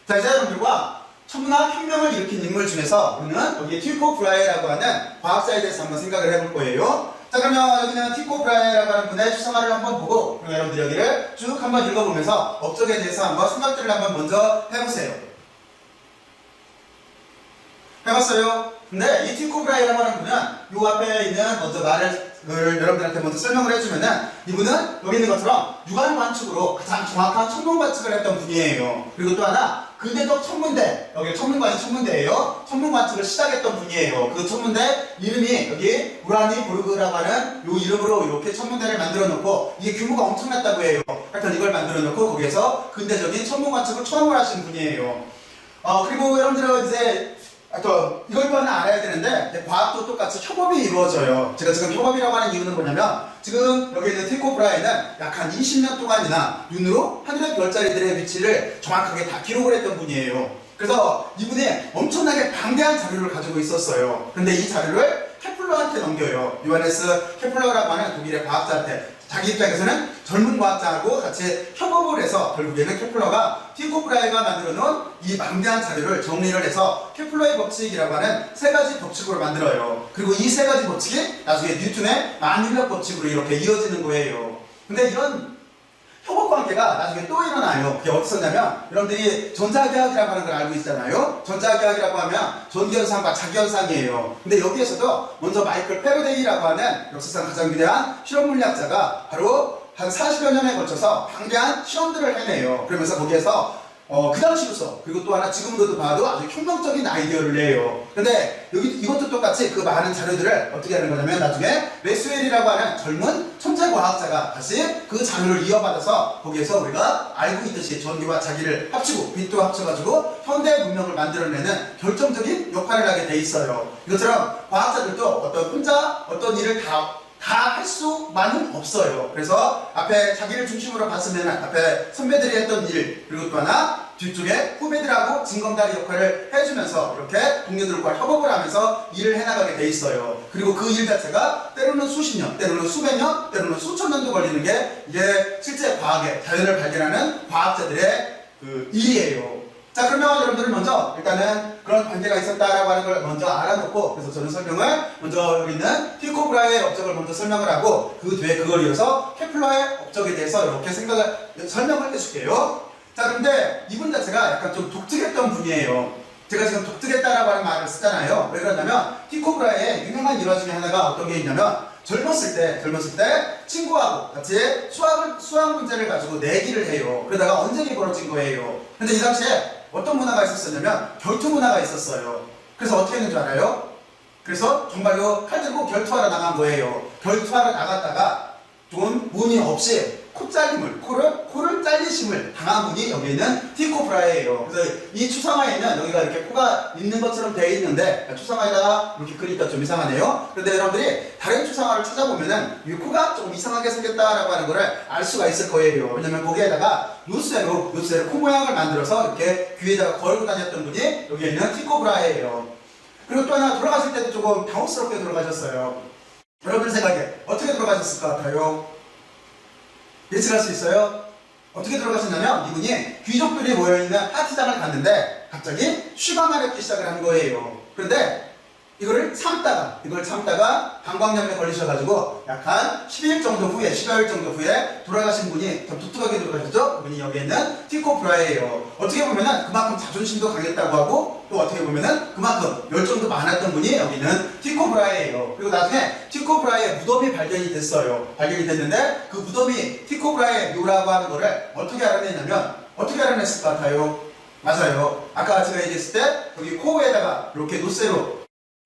자, 이제 여러분들과 천문학 혁명을 일으킨 인물 중에서 우리는 여기 티코 브라헤라고 하는 과학자에 대해서 한번 생각을 해볼 거예요. 자, 그러면 여기는 티코 브라헤라고 하는 분의 추상화를 한번 보고 그럼 여러분들 여기를 쭉 한번 읽어보면서 업적에 대해서 한번 생각들을 한번 먼저 해보세요. 해봤어요? 근데 이 티코 브라헤라고 하는 분은 요 앞에 있는 먼저 말을 여러분들한테 먼저 설명을 해주면은 이분은 여기 있는 것처럼 유관 관측으로 가장 정확한 천문 관측을 했던 분이에요. 그리고 또 하나 근대적 천문대, 여기 천문관이 천문대예요. 천문 관측을 시작했던 분이에요. 그 천문대 이름이 여기 우라니보르그라고 하는 요 이름으로 이렇게 천문대를 만들어 놓고 이게 규모가 엄청났다고 해요. 하여튼 이걸 만들어 놓고 거기에서 근대적인 천문 관측을 처음으로 하신 분이에요. 그리고 여러분들은 이제 또 이걸 또 하나 알아야 되는데 과학도 똑같이 협업이 이루어져요. 제가 지금 협업이라고 하는 이유는 뭐냐면 지금 여기 있는 티코 브라헤는 약 한 20년 동안이나 눈으로 하늘의 별자리들의 위치를 정확하게 다 기록을 했던 분이에요. 그래서 이분이 엄청나게 방대한 자료를 가지고 있었어요. 근데 이 자료를 케플러한테 넘겨요. 요하네스 케플러라고 하는 독일의 과학자한테. 자기 입장에서는 젊은 과학자하고 같이 협업을 해서 결국에는 케플러가 티코 브라헤가 만들어 놓은 이 방대한 자료를 정리를 해서 케플러의 법칙이라고 하는 세 가지 법칙으로 만들어요. 그리고 이 세 가지 법칙이 나중에 뉴턴의 만율력 법칙으로 이렇게 이어지는 거예요. 근데 이런 협업 관계가 나중에 또 일어나요. 그게 어디서냐면 여러분들이 전자기하학이라고 하는 걸 알고 있잖아요. 전자기하학이라고 하면 전기현상과 자기현상이에요. 근데 여기에서도 먼저 마이클 패러데이라고 하는 역사상 가장 위대한 실험물리학자가 바로 한 40여 년에 걸쳐서 방대한 실험들을 해내요. 그러면서 거기에서 그 당시로서 그리고 또 하나 지금으로도 봐도 아주 혁명적인 아이디어를 내요. 근데 여기 이것도 똑같이 그 많은 자료들을 어떻게 하는 거냐면 나중에 맥스웰이라고 하는 젊은 천재 과학자가 다시 그 자료를 이어받아서 거기에서 우리가 알고 있듯이 전기와 자기를 합치고 빛도 합쳐가지고 현대 문명을 만들어내는 결정적인 역할을 하게 돼 있어요. 이것처럼 과학자들도 혼자 어떤 일을 다 할 수만은 없어요. 그래서 앞에 자기를 중심으로 봤으면 앞에 선배들이 했던 일 그리고 또 하나 뒤쪽에 후배들하고 징검다리 역할을 해주면서 이렇게 동료들과 협업을 하면서 일을 해나가게 돼 있어요. 그리고 그 일 자체가 때로는 수십 년, 때로는 수백 년, 때로는 수천 년도 걸리는 게 이게 실제 과학의 자연을 발견하는 과학자들의 그 일이에요. 자, 그러면 여러분들은 먼저 일단은 그런 관계가 있었다라고 하는 걸 먼저 알아놓고 그래서 저는 설명을 먼저 여기 있는 티코 브라헤의 업적을 먼저 설명을 하고 그 뒤에 그걸 이어서 케플러의 업적에 대해서 이렇게 설명을 해줄게요. 자, 그런데 이분 자체가 약간 좀 독특했던 분이에요. 제가 지금 독특했다라고 하는 말을 쓰잖아요. 왜 그러냐면 티코 브라헤의 유명한 일화 중에 하나가 어떤 게 있냐면 젊었을 때 친구하고 같이 수학 문제를 가지고 내기를 해요. 그러다가 언쟁이 벌어진 거예요. 근데 이 당시에 어떤 문화가 있었냐면 결투 문화가 있었어요. 그래서 어떻게 했는 줄 알아요? 그래서 정말로 칼 들고 결투하러 나간 거예요. 결투하러 나갔다가 좀 운이 없이 코를 잘리심을 당한 분이 여기 있는 티코 브라헤예요. 그래서 이 추상화에는 여기가 이렇게 코가 있는 것처럼 되어 있는데 추상화에다가 이렇게 그리니까 좀 이상하네요. 그런데 여러분들이 다른 추상화를 찾아보면은 이 코가 조금 이상하게 생겼다라고 하는 거를 알 수가 있을 거예요. 왜냐면 거기에다가 루스로 코 모양을 만들어서 이렇게 귀에다가 걸고 다녔던 분이 여기 있는 티코 브라헤예요. 그리고 또 하나 돌아가실 때도 조금 당혹스럽게 돌아가셨어요. 여러분 생각에 어떻게 돌아가셨을 것 같아요? 예측할 수 있어요? 어떻게 들어가셨냐면 이분이 귀족들이 모여있는 파티장을 갔는데 갑자기 쉬방을 했기 시작을 한 거예요. 그런데 이걸 참다가 방광염에 걸리셔가지고 약 한 10일 정도 후에 돌아가신 분이 좀 독특하게 돌아가셨죠? 그분이 여기에 있는 티코 브라헤예요. 어떻게 보면은 그만큼 자존심도 강했다고 하고 또 어떻게 보면은 그만큼 열정도 많았던 분이 여기 있는 티코 브라헤예요. 그리고 나중에 티코 브라헤의 무덤이 발견이 됐는데 그 무덤이 티코 브라헤의 묘라고 하는 거를 어떻게 알아냈냐면 어떻게 알아냈을 것 같아요? 맞아요. 아까 제가 얘기했을 때 여기 코에다가 이렇게 노쇠로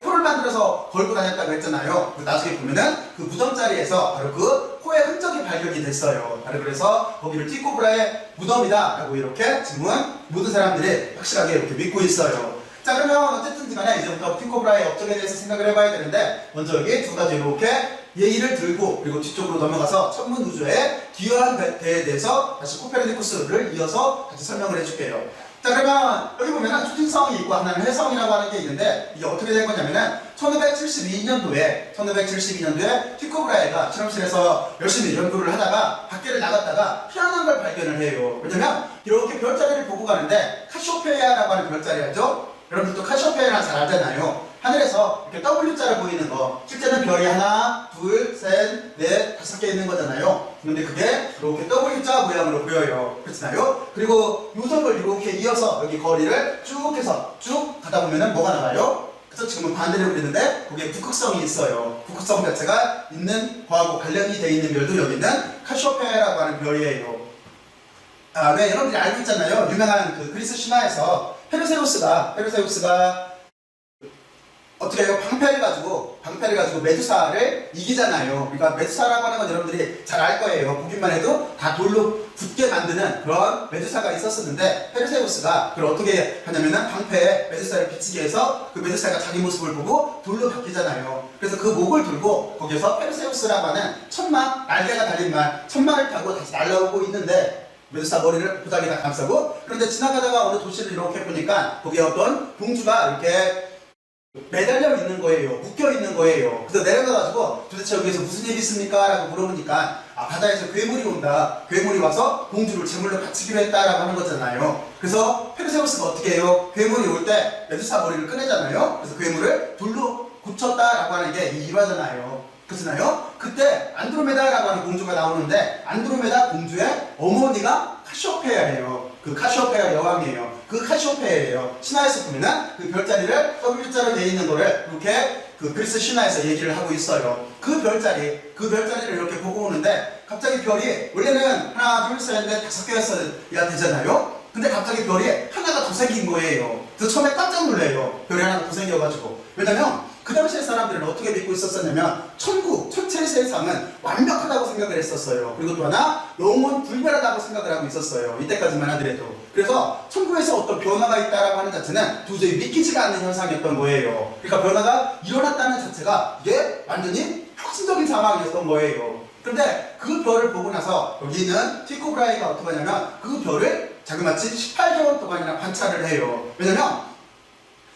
코를 만들어서 걸고 다녔다고 했잖아요. 나중에 보면은 그 무덤 자리에서 바로 그 코의 흔적이 발견이 됐어요. 바로 그래서 거기를 티코 브라헤 무덤이다 라고 이렇게 지금은 모든 사람들이 확실하게 이렇게 믿고 있어요. 자, 그러면 어쨌든 간에 이제부터 티코 브라헤의 업적에 대해서 생각을 해봐야 되는데 먼저 여기 두 가지 이렇게 예의를 들고 그리고 뒤쪽으로 넘어가서 천문 우주에 기여한 데에 대해서 다시 코페르니쿠스를 이어서 같이 설명을 해줄게요. 자, 그러면 여기 보면은 초신성이 있고 하나는 해성이라고 하는 게 있는데 이게 어떻게 된 거냐면은 1572년도에 티코 브라헤가 실험실에서 열심히 연구를 하다가 밖에를 나갔다가 희한한 걸 발견을 해요. 왜냐면 이렇게 별자리를 보고 가는데 카시오페이아라고 하는 별자리 알죠? 여러분들도 카시오페이아는 잘 알잖아요. 하늘에서 이렇게 W자로 보이는 거, 실제는 별이 하나, 둘, 셋, 넷, 5개 있는 거잖아요. 근데 그게 이렇게 W자 모양으로 보여요. 그렇잖아요? 그리고 요점을 이렇게 이어서 여기 거리를 쭉 해서 쭉 가다 보면은 뭐가 나와요? 그래서 지금은 반대로 그리는데 거기에 북극성이 있어요. 북극성 자체가 있는 거하고 관련이 돼 있는 별도 여기 있는 카시오페이아라고 하는 별이에요. 네, 여러분들이 알고 있잖아요. 유명한 그 그리스 신화에서 페르세우스가 어떻게 해요? 방패를 가지고 메두사를 이기잖아요. 그러니까 메두사라고 하는 건 여러분들이 잘 알 거예요. 보기만 해도 다 돌로 굳게 만드는 그런 메두사가 있었었는데, 페르세우스가 그걸 어떻게 하냐면은 방패에 메두사를 비치게 해서 그 메두사가 자기 모습을 보고 돌로 바뀌잖아요. 그래서 그 목을 들고 거기서 페르세우스라고 하는 천막, 날개가 달린 천막을 타고 다시 날아오고 있는데, 메두사 머리를 부닥에다 감싸고, 그런데 지나가다가 어느 도시를 이렇게 보니까 거기에 어떤 공주가 이렇게 매달려 있는 거예요. 묶여 있는 거예요. 그래서 내려가가지고 도대체 여기에서 무슨 일이 있습니까? 라고 물어보니까 바다에서 괴물이 온다. 괴물이 와서 공주를 제물로 바치기로 했다라고 하는 거잖아요. 그래서 페르세우스가 어떻게 해요? 괴물이 올 때 메두사 머리를 꺼내잖아요. 그래서 괴물을 돌로 고쳤다라고 하는 게 이 일화잖아요. 그렇잖아요? 그때 안드로메다라고 하는 공주가 나오는데, 안드로메다 공주의 어머니가 카시오페아예요. 그 카시오페아 여왕이에요. 그 카시오페아예요. 신화에서 보면은 그 별자리를 W자로 되어 있는 거를 이렇게 그 그리스 신화에서 얘기를 하고 있어요. 그 별자리를 이렇게 보고 오는데, 갑자기 별이 원래는 하나, 둘, 셋, 넷, 5개였어야 되잖아요. 근데 갑자기 별이 하나가 더 생긴 거예요. 그래서 처음에 깜짝 놀래요. 별이 하나가 더 생겨가지고. 왜냐면 그 당시에 사람들은 어떻게 믿고 있었었냐면, 천체의 세상은 완벽하다고 생각을 했었어요. 그리고 또 하나, 영원 불멸하다고 생각을 하고 있었어요. 이때까지만 하더라도. 그래서 천국에서 어떤 변화가 있다라고 하는 자체는 도저히 믿기지가 않는 현상이었던 거예요. 그러니까 변화가 일어났다는 자체가 이게 완전히 혁신적인 상황이었던 거예요. 그런데 그 별을 보고 나서 여기 있는 티코 브라이가 어떻게 하냐면, 그 별을 자그마치 18개월 동안이나 관찰을 해요. 왜냐면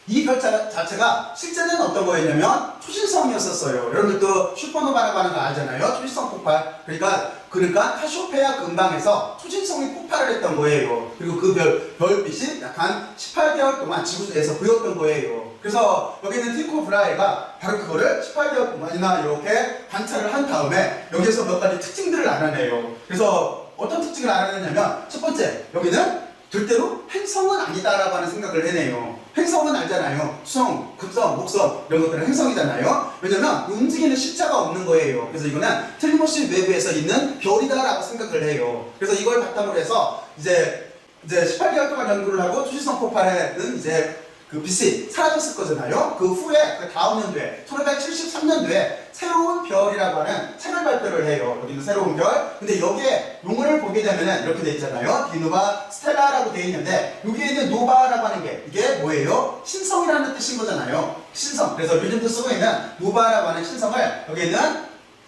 이 별 자체가 실제는 어떤 거였냐면 초신성이었었어요. 여러분들도 슈퍼노바라고 하는 거 알잖아요. 초신성 폭발. 그러니까 카시오페아 근방에서 초신성이 폭발을 했던 거예요. 그리고 그 별빛이 약 한 18개월 동안 지구에서 보였던 거예요. 그래서 여기 있는 티코 브라이가 바로 그거를 18개월 동안이나 이렇게 관찰을 한 다음에 여기에서 몇 가지 특징들을 알아내요. 그래서 어떤 특징을 알아내냐면, 첫 번째, 여기는 절대로 행성은 아니다라고 하는 생각을 해내요. 행성은 알잖아요. 수성, 급성, 목성 이런 것들은 행성이잖아요. 왜냐면 움직이는 십자가 없는 거예요. 그래서 이거는 틀림없이 외부에서 있는 별이다라고 생각을 해요. 그래서 이걸 바탕으로 해서 이제 18개월 동안 연구를 하고 초신성 폭발에는 이제 그 빛이 사라졌을 거잖아요. 그 후에 그 다음 연도에 1573년도에 새로운 별이라고 하는 책을 발표를 해요. 여기는 새로운 별. 근데 여기에 용어를 보게 되면은 이렇게 돼 있잖아요. 디노바 스텔라라고 돼 있는데, 여기에 있는 노바라고 하는 게 이게 뭐예요? 신성이라는 뜻인 거잖아요. 신성. 그래서 요즘도 쓰고 있는 노바라고 하는 신성을 여기 있는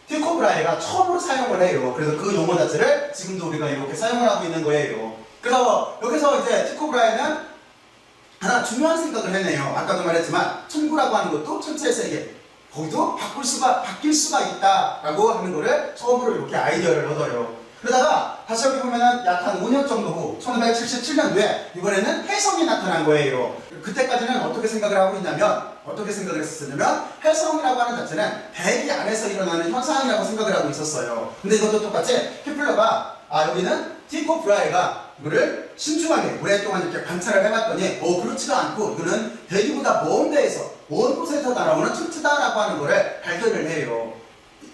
티코 브라이가 처음으로 사용을 해요. 그래서 그 용어 자체를 지금도 우리가 이렇게 사용을 하고 있는 거예요. 그래서 여기서 이제 티코 브라이는 하나 중요한 생각을 해내요. 아까도 말했지만 천구라고 하는 것도 천체의 세계, 거기도 바뀔 수가 있다라고 하는 거를 처음으로 이렇게 아이디어를 얻어요. 그러다가 다시 여기 보면은 약 한 5년 정도 후 1577년도에 이번에는 해성이 나타난 거예요. 그때까지는 어떻게 생각을 하고 있냐면, 어떻게 생각을 했었냐면, 해성이라고 하는 자체는 대기 안에서 일어나는 현상이라고 생각을 하고 있었어요. 근데 이것도 똑같이 케플러가 여기는 티코 브라이가 이거를 신중하게 오랫동안 이렇게 관찰을 해봤더니 그렇지가 않고 이거는 대기보다 먼 데에서, 먼 곳에서 날아오는 천체다라고 하는 거를 발견을 해요.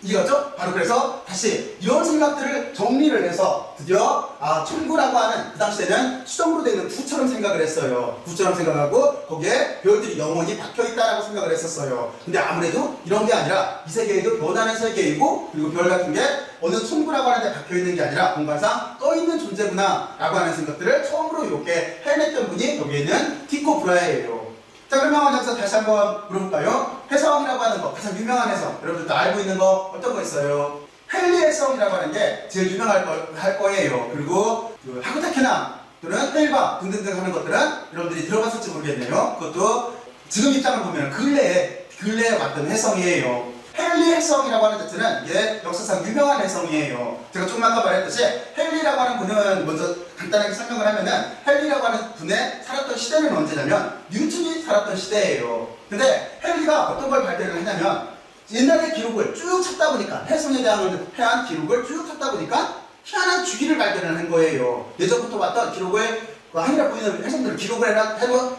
이거죠? 바로 그래서 다시 이런 생각들을 정리를 해서 드디어 천구라고 하는, 그 당시에는 수정으로 되어 있는 구처럼 생각을 했어요. 구처럼 생각하고 거기에 별들이 영원히 박혀있다라고 생각을 했었어요. 근데 아무래도 이런 게 아니라 이 세계에도 변하는 세계이고, 그리고 별 같은 게 어느 천구라고 하는 데 박혀있는 게 아니라 공간상 떠있는 존재구나 라고 하는 생각들을 처음으로 이렇게 해냈던 분이 여기 있는 티코 브라이예요. 자, 그러면 여기서 다시 한번 물어볼까요? 해성이라고 하는 거, 가장 유명한 해성, 여러분들도 알고 있는 거 어떤 거 있어요? 헨리 해성이라고 하는 게 제일 유명할 거예요. 그리고 그 하쿠테케나 또는 헬바 등등등 하는 것들은 여러분들이 들어봤을지 모르겠네요. 그것도 지금 입장을 보면 근래에 왔던 해성이에요. 헨리 해성이라고 하는 자체는 이게 역사상 유명한 해성이에요. 제가 조금 아까 말했듯이 헨리라고 하는 분은 먼저 간단하게 설명을 하면은 헨리라고 하는 분의 살았던 시대는 언제냐면 뉴턴이 살았던 시대예요. 근데 헨리가 어떤 걸 발견을 했냐면 옛날의 기록을 쭉 찾다 보니까 해성에 대한 기록을 쭉 찾다 보니까 희한한 주기를 발견을 한 거예요. 예전부터 봤던 기록을 하늘에 보이는 해성들을 기록을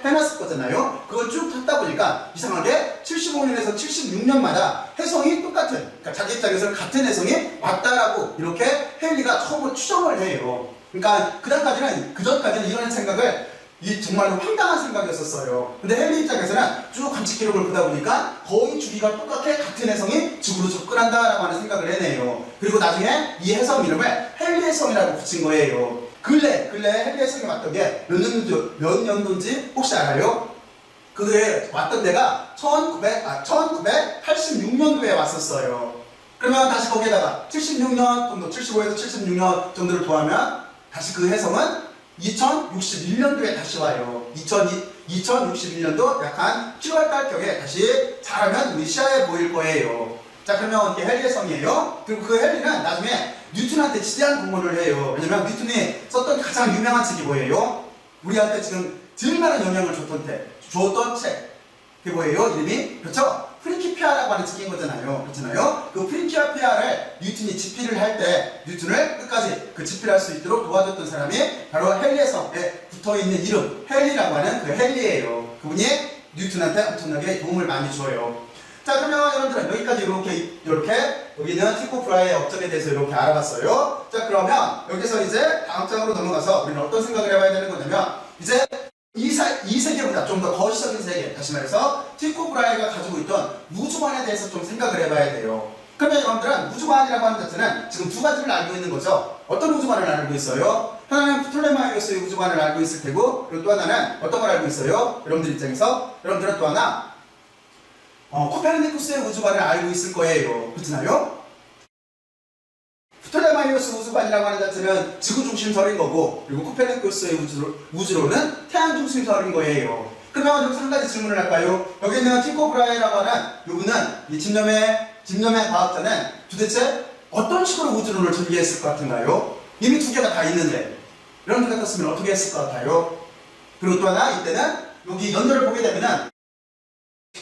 해놨을 거잖아요. 그걸 쭉 찾다 보니까 이상하게 75년에서 76년마다 해성이 똑같은, 그러니까 자기 입장에서는 같은 해성이 왔다라고 이렇게 헨리가 처음으로 추정을 해요. 그러니까 그전까지는 이런 생각을 정말로 황당한 생각이었었어요. 근데 헨리 입장에서는 쭉 관측 기록을 보다 보니까 거의 주기가 똑같게 같은 해성이 지구로 접근한다라고 하는 생각을 해내요. 그리고 나중에 이 해성 이름을 헨리 해성이라고 붙인 거예요. 근래 헨리 해성이 왔던 게 몇 년도인지 혹시 알아요? 그게 왔던 데가 1986년도에 왔었어요. 그러면 다시 거기에다가 76년 정도, 75에서 76년 정도를 더하면 다시 그 해성은 2061년도에 다시 와요. 2061년도 약 한 7월달경에 다시 잘하면 우리 시야에 보일 거예요. 자, 그러면 이게 헨리의 성이에요. 그리고 그 헨리는 나중에 뉴턴한테 지대한 공헌을 해요. 왜냐면 뉴턴이 썼던 가장 유명한 책이 뭐예요? 우리한테 지금 제일 많은 영향을 줬던 책. 그게 뭐예요? 이름이? 그렇죠? 프린키피아라고 하는 책인 거잖아요. 그렇잖아요? 그 프린키피아를 뉴턴이 집필을 할 때 뉴턴을 끝까지 그 집필할 수 있도록 도와줬던 사람이 바로 헨리의 성에 붙어있는 이름 헨리라고 하는 그 헨리예요. 그분이 뉴턴한테 엄청나게 도움을 많이 줘요. 자, 그러면 여러분들은 여기까지 이렇게 여기는 티코 브라이의 업적에 대해서 이렇게 알아봤어요. 자, 그러면 여기서 이제 다음 장으로 넘어가서 우리는 어떤 생각을 해봐야 되는 거냐면 이제 이 세계보다 좀 더 거시적인 세계, 다시 말해서 티코 브라이가 가지고 있던 우주관에 대해서 좀 생각을 해봐야 돼요. 그러면 여러분들은 우주관이라고 하는 자체는 지금 두 가지를 알고 있는 거죠. 어떤 우주관을 알고 있어요? 하나는 프톨레마이오스의 우주관을 알고 있을 테고, 그리고 또 하나는 어떤 걸 알고 있어요? 여러분들 입장에서 여러분들은 또 하나 코페르니쿠스의 우주관을 알고 있을 거예요. 그렇잖아요? 프톨레마이오스 우주관이라고 하는 자체는 지구 중심설인 거고, 그리고 코페르니쿠스의 우주로는 태양 중심설인 거예요. 그러면 여기서 한 가지 질문을 할까요? 여기 있는 티코 브라이라고 하는 이분은 이 집념의 과학자는 도대체 어떤 식으로 우주론을 전개했을 것 같은가요? 이미 두 개가 다 있는데 여러분들 같았으면 어떻게 했을 것 같아요? 그리고 또 하나 이때는 여기 연도를 보게 되면은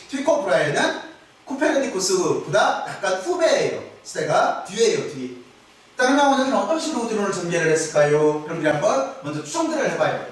티코 브라이는 코페르니쿠스보다 약간 후배예요. 시대가 뒤에요, 뒤. 다른 경우는 어떤 식으로 우주론을 전개를 했을까요? 그럼 우리 한번 먼저 추정들을 해봐요.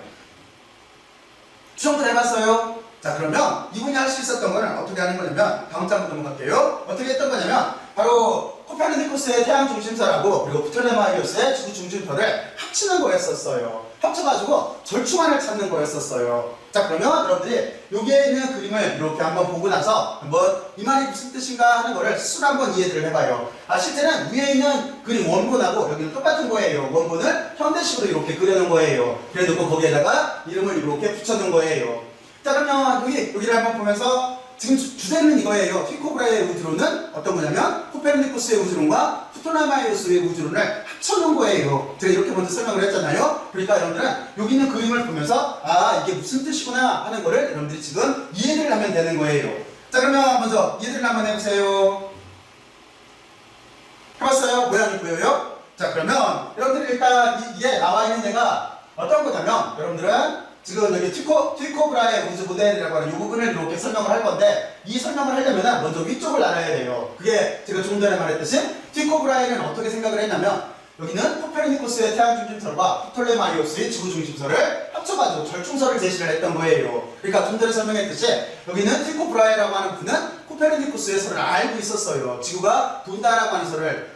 추정들 해봤어요? 자, 그러면 이분이 할 수 있었던 거는 어떻게 하는 거냐면 다음 장으로 넘어갈게요. 어떻게 했던 거냐면 바로 코페르니쿠스의 태양 중심설하고 그리고 프톨레마이오스의 지구 중심설을 합치는 거였었어요. 합쳐가지고 절충안을 찾는 거였었어요. 자, 그러면 여러분들이 여기에 있는 그림을 이렇게 한번 보고 나서 한번 이 말이 무슨 뜻인가 하는 거를 스스로 한번 이해를 해봐요. 실제는 위에 있는 그림 원본하고 여기는 똑같은 거예요. 원본을 현대식으로 이렇게 그려놓은 거예요. 그래놓고 거기에다가 이름을 이렇게 붙여놓은 거예요. 자, 그러면 여기를 한번 보면서 지금 주제는 이거예요. 티코 브라이의 우주론은 어떤 거냐면 코페르니쿠스의 우주론과 프톨레마이오스의 우주론을 합쳐놓은 거예요. 제가 이렇게 먼저 설명을 했잖아요. 그러니까 여러분들은 여기 있는 그림을 보면서 이게 무슨 뜻이구나 하는 거를 여러분들이 지금 이해를 하면 되는 거예요. 자, 그러면 먼저 이해를 한번 해보세요. 해봤어요? 모양이 보여요? 자, 그러면 여러분들이 일단 이게 나와 있는 데가 어떤 거냐면 여러분들은 지금 여기 티코 브라이의 우주 모델이라고 하는 이 부분을 이렇게 설명을 할 건데 이 설명을 하려면 먼저 위쪽을 알아야 돼요. 그게 제가 조금 전에 말했듯이 티코 브라이는 어떻게 생각을 했냐면 여기는 코페르니쿠스의 태양 중심설과 프톨레마이오스의 지구 중심설을 합쳐가지고 절충설을 제시를 했던 거예요. 그러니까 좀 전에 설명했듯이 여기는 티코 브라이라고 하는 분은 코페르니쿠스의 설을 알고 있었어요. 지구가 돈다라고 하는 설을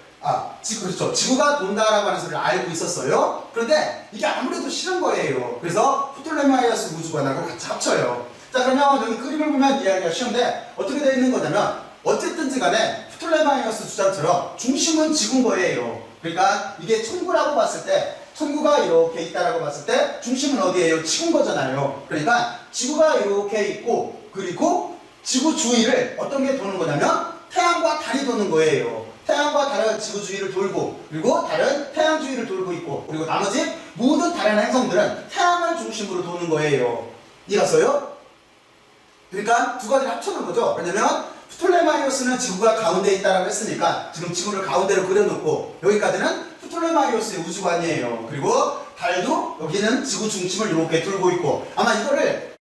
그렇죠. 지구가 돈다라고 하는 소리를 알고 있었어요. 그런데 이게 아무래도 싫은 거예요. 그래서 프톨레마이오스 우주관하고 같이 합쳐요. 자, 그러면 여기 그림을 보면 이해하기가 쉬운데 어떻게 되어 있는 거냐면 어쨌든지 간에 프톨레마이오스 주장처럼 중심은 지구인 거예요. 그러니까 이게 천구라고 봤을 때 천구가 이렇게 있다라고 봤을 때 중심은 어디예요? 지구인 거잖아요. 그러니까 지구가 이렇게 있고 그리고 지구 주위를 어떤 게 도는 거냐면 태양과 달이 도는 거예요. 태양과 다른 지구 주위를 돌고 그리고 다른 태양 주위를 돌고 있고 그리고 나머지 모든 다른 행성들은 태양을 중심으로 도는 거예요. 이해갔어요? 그러니까 두 가지를 합쳐놓은 거죠. 왜냐면 프톨레마이오스는 지구가 가운데 있다라고 했으니까 지금 지구를 가운데로 그려놓고 여기까지는 프톨레마이오스의 우주관이에요. 그리고 달도 여기는 지구 중심을 이렇게 들고 있고 아마 이거를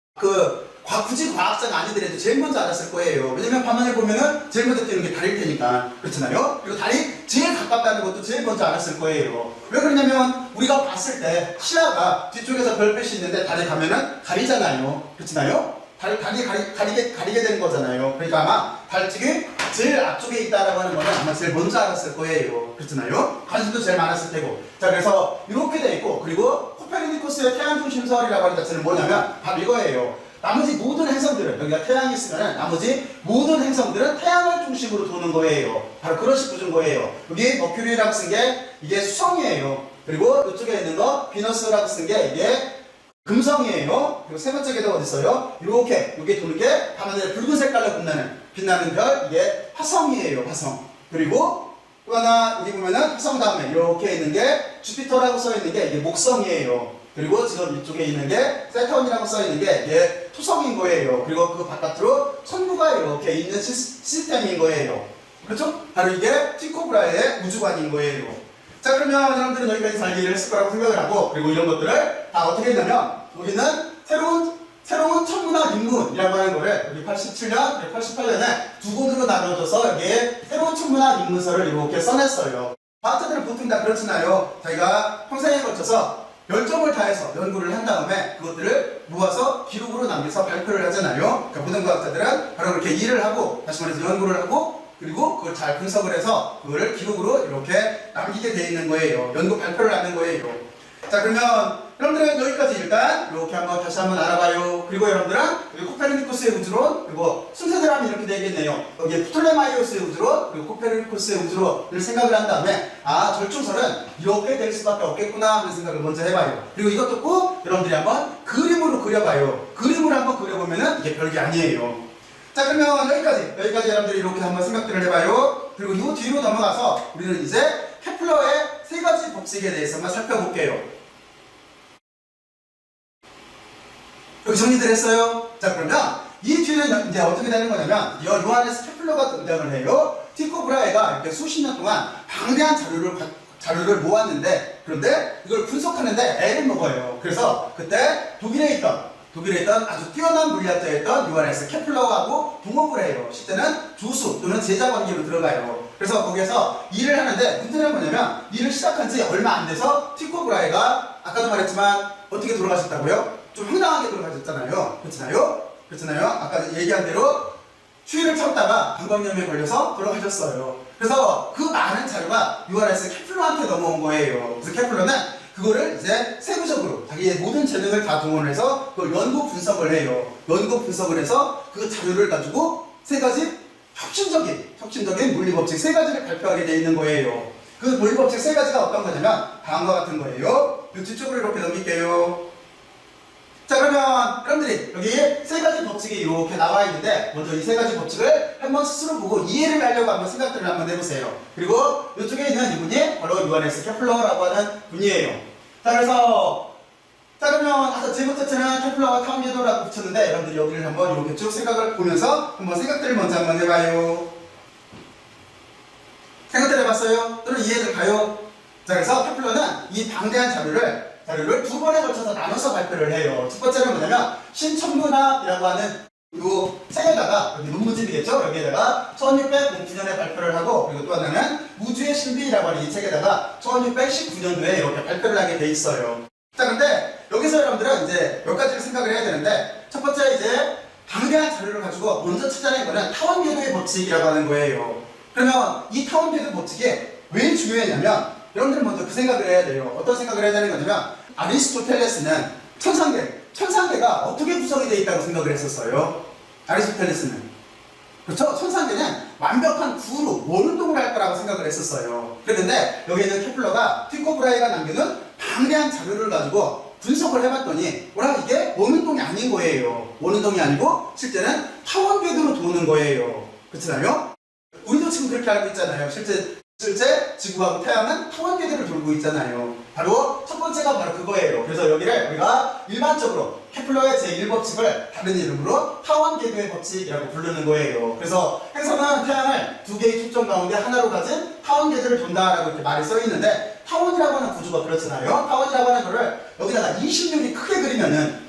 굳이 과학자가 아니더라도 제일 먼저 알았을 거예요. 왜냐면 밤하늘 보면은 제일 먼저 뜨는 게 달일 테니까. 그렇잖아요? 그리고 달이 제일 가깝다는 것도 제일 먼저 알았을 거예요. 왜 그러냐면 우리가 봤을 때 시야가 뒤쪽에서 별빛이 있는데 달에 가면은 가리잖아요. 그렇잖아요? 달이 가리게 되는 거잖아요. 그러니까 아마 달쪽이 제일 앞쪽에 있다라고 하는 거는 아마 제일 먼저 알았을 거예요. 그렇잖아요? 관심도 제일 많았을 테고. 자, 그래서 이렇게 돼 있고, 그리고 코페르니쿠스의 태양 중심설이라고 하는 자체는 뭐냐면 바로 이거예요. 나머지 모든 행성들은, 여기가 태양이 있으면 나머지 모든 행성들은 태양을 중심으로 도는 거예요. 바로 그런 식구준 거예요. 여기 머큐리라고 쓴 게 이게 수성이에요. 그리고 이쪽에 있는 거 비너스라고 쓴 게 이게 금성이에요. 그리고 세 번째 궤도가 어디 있어요? 이렇게 여기 도는 게 밤하늘에 붉은 색깔로 빛나는 별, 이게 화성이에요. 화성. 그리고 또 하나 여기 보면은 화성 다음에 이렇게 있는 게 주피터라고 써 있는 게 이게 목성이에요. 그리고 지금 이쪽에 있는 게 세턴이라고 써 있는 게 이게 토성인 거예요. 그리고 그 바깥으로 천구가 이렇게 있는 시스템인 거예요. 그렇죠? 바로 이게 티코브라의 우주관인 거예요. 자, 그러면 여러분들은 여기까지 잘 이해를 했을 거라고 생각을 하고, 그리고 이런 것들을 다 어떻게 했냐면 여기는 새로운 천문학 인문이라고 하는 거를 여기 87년, 88년에 두 권으로 나눠져서 여기에 새로운 천문학 인문서를 이렇게 써냈어요. 과학자들은 보통 다 그렇잖아요. 자기가 평생에 걸쳐서 열정을 다해서 연구를 한 다음에 그것들을 모아서 기록으로 남겨서 발표를 하잖아요. 그러니까 모든 과학자들은 바로 그렇게 일을 하고, 다시 말해서 연구를 하고, 그리고 그걸 잘 분석을 해서 그거를 기록으로 이렇게 남기게 돼 있는 거예요. 연구 발표를 하는 거예요. 자, 그러면 여러분들은 여기까지 일단 이렇게 다시 한번 알아봐요. 그리고 여러분들은 여기 코페르니쿠스의 우주론, 그리고 순서대로 하면 이렇게 되겠네요. 여기 프톨레마이오스의 우주론, 그리고 코페르니쿠스의 우주론을 생각을 한 다음에 절충설은 이렇게 될 수밖에 없겠구나 하는 생각을 먼저 해봐요. 그리고 이것도 꼭 여러분들이 한번 그림으로 그려봐요. 그림으로 한번 그려보면은 이게 별게 아니에요. 자, 그러면 여기까지 여러분들이 이렇게 한번 생각들을 해봐요. 그리고 이 뒤로 넘어가서 우리는 이제 케플러의 세 가지 법칙에 대해서만 살펴볼게요. 여기 정리들 했어요? 자, 그러면 이 뒤는 이제 어떻게 되는 거냐면 요하네스 케플러가 등장을 해요. 티코 브라헤가 이렇게 수십 년 동안 방대한 자료를 모았는데, 그런데 이걸 분석하는데 애를 먹어요. 그래서 그때 독일에 있던 아주 뛰어난 물리학자였던 요하네스 케플러하고 동업을 해요. 실제는 조수 또는 제자 관계로 들어가요. 그래서 거기에서 일을 하는데 문제는 뭐냐면 일을 시작한 지 얼마 안 돼서 티코 브라헤가 아까도 말했지만 어떻게 돌아가셨다고요? 좀 황당하게 돌아가셨잖아요. 그렇잖아요? 아까 얘기한 대로 추위를 참다가 방광염에 걸려서 돌아가셨어요. 그래서 그 많은 자료가 요하네스 케플러한테 넘어온 거예요. 그래서 케플러는 그거를 이제 세부적으로 자기의 모든 재능을 다 동원해서 그걸 연구 분석을 해요. 연구 분석을 해서 그 자료를 가지고 세 가지 혁신적인 물리법칙 세 가지를 발표하게 돼 있는 거예요. 그 물리법칙 세 가지가 어떤 거냐면 다음과 같은 거예요. 이 뒤쪽으로 이렇게 넘길게요. 자, 그러면 여러분들이 여기 세 가지 법칙이 이렇게 나와 있는데 먼저 이 세 가지 법칙을 한번 스스로 보고 이해를 하려고 한번 생각들을 한번 해보세요. 그리고 이쪽에 있는 이분이 바로 요하네스 케플러라고 하는 분이에요. 그러면 제 번째는 케플러와 타운궤도라고 붙였는데 여러분들이 여기를 한번 이렇게 쭉 생각을 보면서 한번 생각들을 먼저 한번 해봐요. 생각들 해봤어요? 또는 이해를 가요? 자, 그래서 케플러는 이 방대한 자료를 두 번에 걸쳐서 나눠서 발표를 해요. 첫 번째는 뭐냐면 신천문학이라고 하는 요 책에다가 여기 논문집이겠죠? 여기에다가 1609년에 발표를 하고, 그리고 또 하나는 우주의 신비라고 하는 이 책에다가 1619년도에 이렇게 발표를 하게 돼 있어요. 자, 근데 여기서 여러분들은 이제 몇 가지를 생각을 해야 되는데, 첫 번째 이제 방대한 자료를 가지고 먼저 찾아낸 거는 타원궤도의 법칙이라고 하는 거예요. 그러면 이 타원궤도 법칙이 왜 중요했냐면 여러분들은 먼저 그 생각을 해야 돼요. 어떤 생각을 해야 되는 거냐면 아리스토텔레스는 천상계가 어떻게 구성이 되어 있다고 생각을 했었어요. 아리스토텔레스는. 그렇죠? 천상계는 완벽한 구로 원운동을 할 거라고 생각을 했었어요. 그런데 여기 있는 케플러가 티코 브라헤가 남기는 방대한 자료를 가지고 분석을 해봤더니 이게 원운동이 아닌 거예요. 원운동이 아니고 실제는 타원궤도로 도는 거예요. 그렇잖아요? 우리도 지금 그렇게 알고 있잖아요. 실제 지구하고 태양은 타원궤도를 돌고 있잖아요. 바로 첫 번째가 바로 그거예요. 그래서 여기를 우리가 일반적으로 케플러의 제1법칙을 다른 이름으로 타원 궤도의 법칙이라고 부르는 거예요. 그래서 행성은 태양을 두 개의 축점 가운데 하나로 가진 타원 궤도를 돈다라고 이렇게 말이 써 있는데, 타원이라고 하는 구조가 그렇잖아요. 타원이라고 하는 거를 여기다가 20mm 크게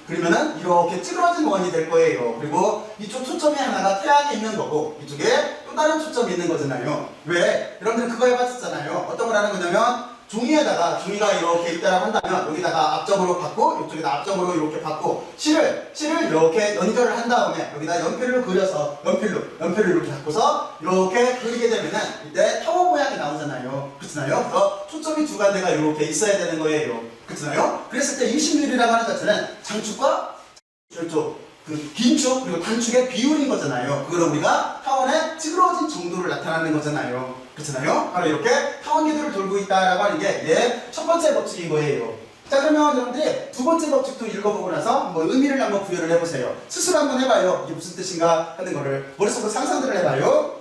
그리면은 이렇게 찌그러진 원이 될 거예요. 그리고 이쪽 초점이 하나가 태양에 있는 거고 이쪽에 또 다른 초점이 있는 거잖아요. 왜? 여러분들은 그거 해봤었잖아요. 어떤 걸 하는 거냐면, 종이가 이렇게 있다라고 한다면 여기다가 앞점으로 받고 이쪽에다 앞점으로 이렇게 받고 실을 이렇게 연결을 한 다음에 여기다 연필로 그려서 연필로 이렇게 잡고서 이렇게 그리게 되면은 이때 타원 모양이 나오잖아요. 그렇잖아요. 그래서 초점이 두 가지가 이렇게 있어야 되는 거예요. 그렇잖아요. 그랬을 때 20mm라고 하는 자체는 장축과 이쪽 그 긴축 그리고 단축의 비율인 거잖아요. 그걸 우리가 타원의 찌그러진 정도를 나타내는 거잖아요. 그렇잖아요. 바로 이렇게 타원 궤도를 돌고 있다라고 하는 게 첫 번째 법칙인 거예요. 자, 그러면 여러분들이 두 번째 법칙도 읽어보고 나서 한번 의미를 한번 부여를 해보세요. 스스로 한번 해봐요. 이게 무슨 뜻인가 하는 거를 머릿속으로 상상들을 해봐요.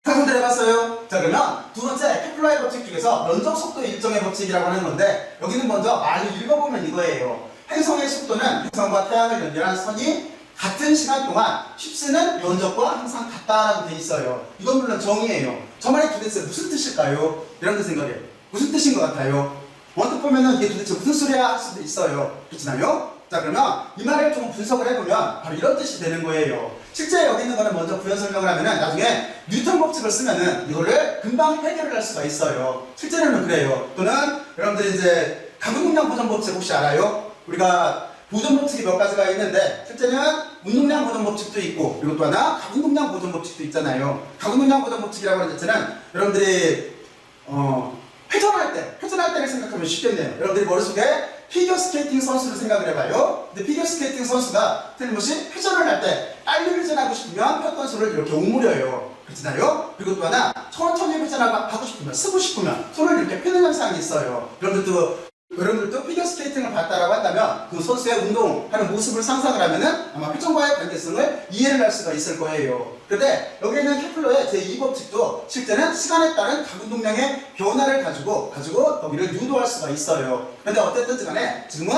상상들 해봤어요? 자, 그러면 두 번째 케플러의 법칙 중에서 면적 속도 일정의 법칙이라고 하는 건데, 여기는 먼저 말을 읽어보면 이거예요. 행성의 속도는 행성과 태양을 연결한 선이 같은 시간 동안 휩쓰는 면적과 항상 같다라고 돼 있어요. 이건 물론 정의예요. 저 말이 도대체 무슨 뜻일까요? 여러분들 생각에 무슨 뜻인 것 같아요? 언뜻 보면은 이게 도대체 무슨 소리야 할 수도 있어요. 그렇잖아요? 자, 그러면 이 말을 좀 분석을 해보면 바로 이런 뜻이 되는 거예요. 실제 여기 있는 거는 먼저 부연 설명을 하면은 나중에 뉴턴 법칙을 쓰면은 이거를 금방 해결을 할 수가 있어요. 실제로는 그래요. 또는 여러분들이 이제 가근동량 보존 법칙 혹시 알아요? 우리가 보존 법칙이 몇 가지가 있는데, 실제는 운동량 보존 법칙도 있고, 그리고 또 하나 가근동량 보존 법칙도 있잖아요. 가근동량 보존 법칙이라고 하는 자체는 여러분들이 회전할 때를 생각하면 쉽겠네요. 여러분들이 머릿속에 피겨스케이팅 선수를 생각을 해봐요. 근데 피겨스케이팅 선수가 틀림없이 회전을 할 때 빨리 회전하고 싶으면 폈던 손을 이렇게 오므려요. 그렇잖아요? 그리고 또 하나 천천히 회전하고 싶으면, 쓰고 싶으면 손을 이렇게 펴는 현상이 있어요. 여러분들도 피겨스케이팅을 봤다라고 한다면 그 선수의 운동하는 모습을 상상을 하면은 아마 회전과의 관계성을 이해를 할 수가 있을 거예요. 그런데 여기 있는 케플러의 제2법칙도 실제는 시간에 따른 가운동량의 변화를 가지고 여기를 유도할 수가 있어요. 그런데 어쨌든 간에 지금은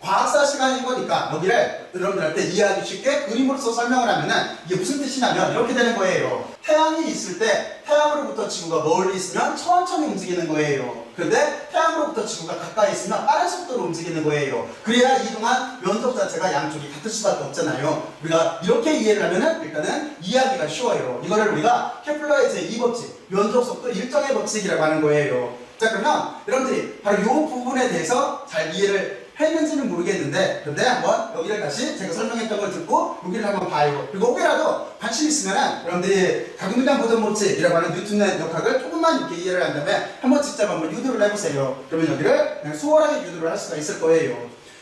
과학사 시간인 거니까 여기를 여러분들한테 이해하기 쉽게 그림으로써 설명을 하면은 이게 무슨 뜻이냐면 이렇게 되는 거예요. 태양이 있을 때 태양으로부터 지구가 멀리 있으면 천천히 움직이는 거예요. 그런데 태양으로부터 지구가 가까이 있으면 빠른 속도로 움직이는 거예요. 그래야 이동한 면적 자체가 양쪽이 같을 수밖에 없잖아요. 우리가 이렇게 이해를 하면은 일단은 이해하기가 쉬워요. 이거를 우리가 케플러의 제2법칙, 면적 속도 일정의 법칙이라고 하는 거예요. 자, 그러면 여러분들이 바로 이 부분에 대해서 잘 이해를 했는지는 모르겠는데, 그런데 한번 여기를 다시 제가 설명했던 걸 듣고 여기를 한번 봐요. 그리고 혹여라도 관심 있으면은 여러분들이 가근동량 보존 법칙이라고 하는 뉴턴의 역학을 조금만 이렇게 이해를 한 다음에 한번 직접 한번 유도를 해보세요. 그러면 여기를 그냥 수월하게 유도를 할 수가 있을 거예요.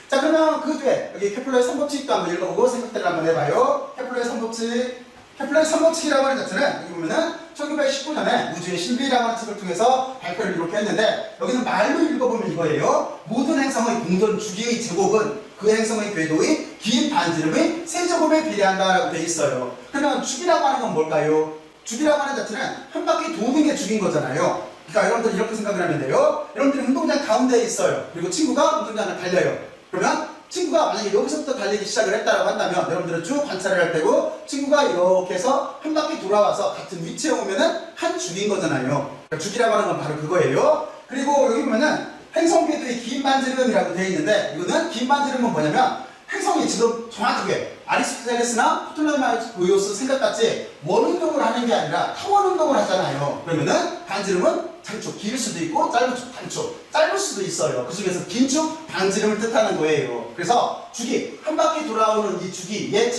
자, 그러면 그 뒤에 여기 케플러의 3법칙도 한번 읽어보고 생각들을 한번 해봐요. 케플러의 3법칙이라고 하는 자체는 여기 보면은 1919년에 우주의 신비라고 하는 책을 통해서 발표를 이렇게 했는데, 여기는 말로 읽어보면 이거예요. 모든 행성의 공전 주기의 제곱은 그 행성의 궤도의 긴 반지름의 세제곱에 비례한다라고 되어 있어요. 그러면 주기라고 하는 건 뭘까요? 주기라고 하는 자체는 한 바퀴 도는 게 주기인 거잖아요. 그러니까 여러분들 이렇게 생각을 하면 돼요. 여러분들이 운동장 가운데에 있어요. 그리고 친구가 운동장을 달려요. 그러면 친구가 만약에 여기서부터 달리기 시작을 했다라고 한다면 여러분들은 쭉 관찰을 할 테고, 친구가 이렇게 해서 한 바퀴 돌아와서 같은 위치에 오면은 한 주기인 거잖아요. 그러니까 주기라고 하는 건 바로 그거예요. 그리고 여기 보면은 행성 궤도의 긴 반지름이라고 되어 있는데, 이거는 긴 반지름은 뭐냐면 행성이 지금 정확하게 아리스토텔레스나 프톨레마이오스 생각같이 원 운동을 하는 게 아니라 타원 운동을 하잖아요. 그러면은 반지름은 장축, 길 수도 있고 짧은 축, 단축, 짧을 수도 있어요. 그 중에서 긴 축, 반지름을 뜻하는 거예요. 그래서 주기, 한 바퀴 돌아오는 이 주기의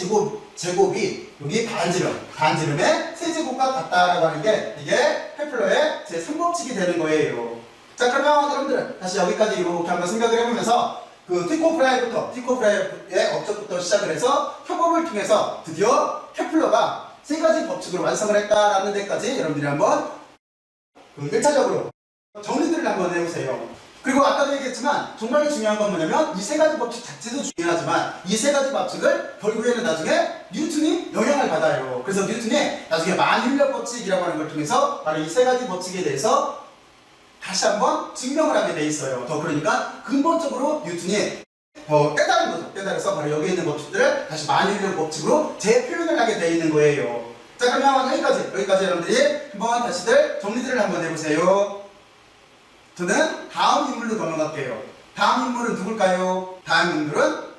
제곱이 여기 반지름의 세제곱과 같다라고 하는 게 이게 케플러의 제3법칙이 되는 거예요. 자, 그러면 여러분들 다시 여기까지 이렇게 한번 생각을 해보면서 그 티코프라이의 업적부터 시작을 해서 협업을 통해서 드디어 케플러가 세 가지 법칙을 완성을 했다라는 데까지 여러분들이 한번 1차적으로 정리들을 한번 해보세요. 그리고 아까도 얘기했지만 정말 중요한 건 뭐냐면 이 세 가지 법칙 자체도 중요하지만 이 세 가지 법칙을 결국에는 나중에 뉴턴이 영향을 받아요. 그래서 뉴턴이 나중에 만인력 법칙이라고 하는 걸 통해서 바로 이 세 가지 법칙에 대해서 다시 한번 증명을 하게 돼 있어요. 더 그러니까 근본적으로 뉴턴이 깨달은 거죠. 깨달아서 바로 여기 있는 법칙들을 다시 만유인력 법칙으로 재표현을 하게 돼 있는 거예요. 자, 그러면 여기까지 여러분들이 한번 다시들 정리들을 한번 해보세요. 저는 다음 인물로 넘어갈게요. 다음 인물은 누굴까요? 다음 인물은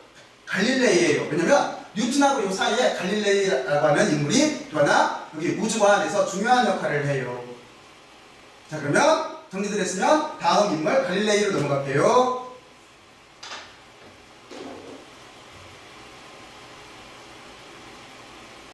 갈릴레이예요. 왜냐면 뉴턴하고 이 사이에 갈릴레이라고 하는 인물이 또 하나 여기 우주관에서 중요한 역할을 해요. 자, 그러면 정리들 했으면 다음 인물 갈릴레이로 넘어갈게요.